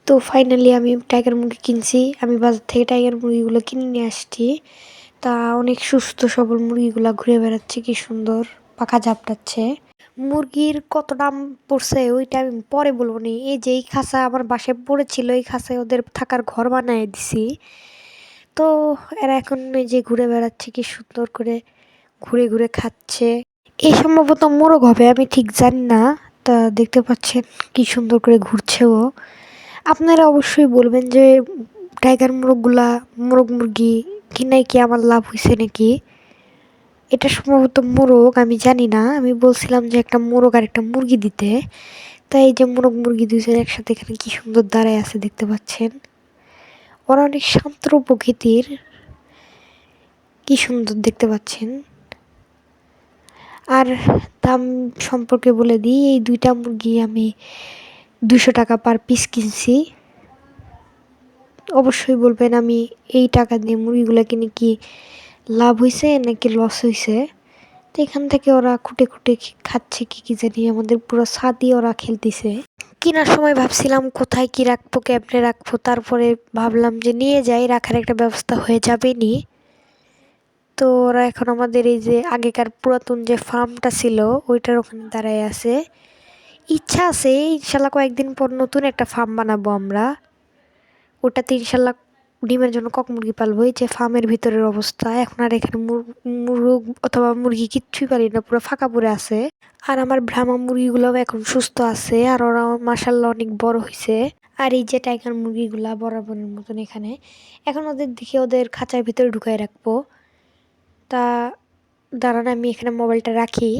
তো ফাইনালি আমি টাইগার মুরগি কিনছি। আমি বাজার থেকে টাইগার মুরগিগুলো কিনে নিয়ে আসছি। তা অনেক সুস্থ সবল মুরগিগুলা ঘুরে বেড়াচ্ছে, কি সুন্দর পাখা ঝাপটাচ্ছে। মুরগির কত দাম পড়ছে ওইটা আমি পরে বলবো নি। এই যে এই খাঁচা আমার বাসায় পড়েছিল, এই খাঁচায় ওদের থাকার ঘর বানিয়ে দিছি। তো এরা এখন এই যে ঘুরে বেড়াচ্ছে, কি সুন্দর করে ঘুরে ঘুরে খাচ্ছে। এই সম্ভবত মোরগ হবে, আমি ঠিক জানি না। তা দেখতে পাচ্ছেন কি সুন্দর করে ঘুরছেও। আপনারা অবশ্যই বলবেন যে টাইগার মোরগ মুরগি কিনাই কি আমার লাভ হয়েছে নাকি। এটা সম্ভবত মোরগ, আমি জানি না। আমি বলছিলাম যে একটা মোরগ আর একটা মুরগি দিতে। তাই এই যে মোরগ মুরগি দুজন একসাথে এখানে কি সুন্দর দাঁড়ায় আছে দেখতে পাচ্ছেন। ওরা অনেক শান্ত প্রকৃতির, কি সুন্দর দেখতে পাচ্ছেন। আর দাম সম্পর্কে বলে দিই, এই দুইটা মুরগি আমি 200 টাকা পার পিস কিনছি। অবশ্যই বলবেন আমি এই টাকা দিয়ে মুরগিগুলো কিনে কি লাভ হয়েছে নাকি লস হয়েছে। তো এখান থেকে ওরা খুঁটে খুঁটে খাচ্ছে কি জানি, আমাদের পুরো ছাদই ওরা খেলতেছে। কেনার সময় ভাবছিলাম কোথায় কি রাখবো, কেমনে রাখবো, তারপরে ভাবলাম যে নিয়ে যাই, রাখার একটা ব্যবস্থা হয়ে যাবে নি। তো ওরা এখন আমাদের এই যে আগেকার পুরাতন যে ফার্মটা ছিল ওইটার ওখানে দাঁড়ায় আছে। ইচ্ছা আছে ইনশাল্লাহ কয়েকদিন পর নতুন একটা ফার্ম বানাবো আমরা। ওটাতে ইনশাল্লাহ ডিমের জন্য কক মুরগি পালবো। এই যে ফার্মের ভিতরের অবস্থা, এখন আর এখানে মুরগ অথবা মুরগি কিচ্ছুই পালি না, পুরো ফাঁকা পড়ে আছে। আর আমার ব্রাহ্মা মুরগিগুলোও এখন সুস্থ আছে, আর ওরা মাসাল্লাহ অনেক বড় হয়েছে। আর এই যে টাইগার মুরগিগুলা বরাবরের মতন এখানে, এখন ওদের দেখে ওদের খাঁচার ভিতরে ঢুকাই রাখবো। তা দাঁড়ান আমি এখানে মোবাইলটা রাখি,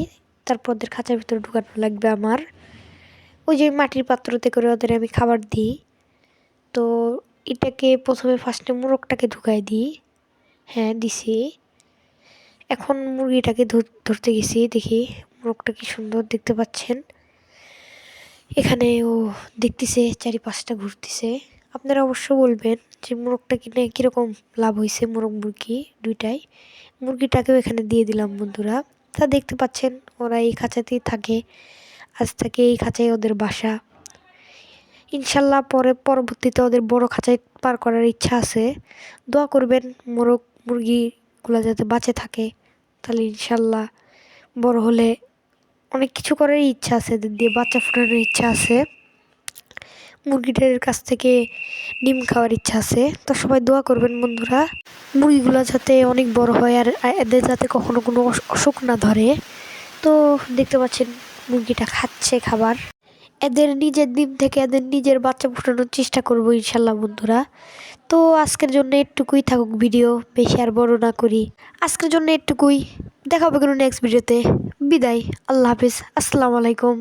তারপর ওদের খাঁচার ভিতরে ঢুকানো লাগবে আমার। ওই যে মাটির পাত্রতে করে ওদের আমি খাবার দিই। তো এটাকে প্রথমে ফার্স্টে মোরগটাকে ঢুকাই দিই। হ্যাঁ দিছি। এখন মুরগিটাকে ধরতে গেছি, দেখি মোরগটা কি সুন্দর দেখতে পাচ্ছেন। এখানে ও দেখতেছে, চারিপাশটা ঘুরতেছে। আপনারা অবশ্য বলবেন যে মোরগটা কিনে কীরকম লাভ হয়েছে, মোরগ মুরগি দুইটাই। মুরগিটাকেও এখানে দিয়ে দিলাম বন্ধুরা। তা দেখতে পাচ্ছেন ওরা এই খাঁচাতেই থাকে, আজ থেকে এই খাঁচায় ওদের বাসা। ইনশাল্লাহ পরবর্তীতে ওদের বড় খাঁচায় পার করার ইচ্ছা আছে। দোয়া করবেন মোরগ মুরগিগুলো যাতে বাঁচে থাকে, তাহলে ইনশাল্লাহ বড় হলে অনেক কিছু করার ইচ্ছা আছে, এদের দিয়ে বাচ্চা ফোটানোর ইচ্ছা আছে, মুরগিটার কাছ থেকে ডিম খাওয়ার ইচ্ছা আছে। তো সবাই দোয়া করবেন বন্ধুরা, মুরগিগুলো যাতে অনেক বড় হয় আর এদের যাতে কখনো কোনো অসুখ না ধরে। তো দেখতে পাচ্ছেন মুরগিটা খাচ্ছে খাবার। এদের নিজের ডিম থেকে এদের নিজের বাচ্চা ফোটানোর চেষ্টা করবো ইনশাল্লাহ বন্ধুরা। তো আজকের জন্য এটুকুই থাকুক ভিডিও, বেশি আর বড় না করি। আজকের জন্য এটুকুই, দেখা হবে কোনো নেক্সট ভিডিওতে। বিদায়, আল্লাহ হাফিজ, আসসালামু আলাইকুম।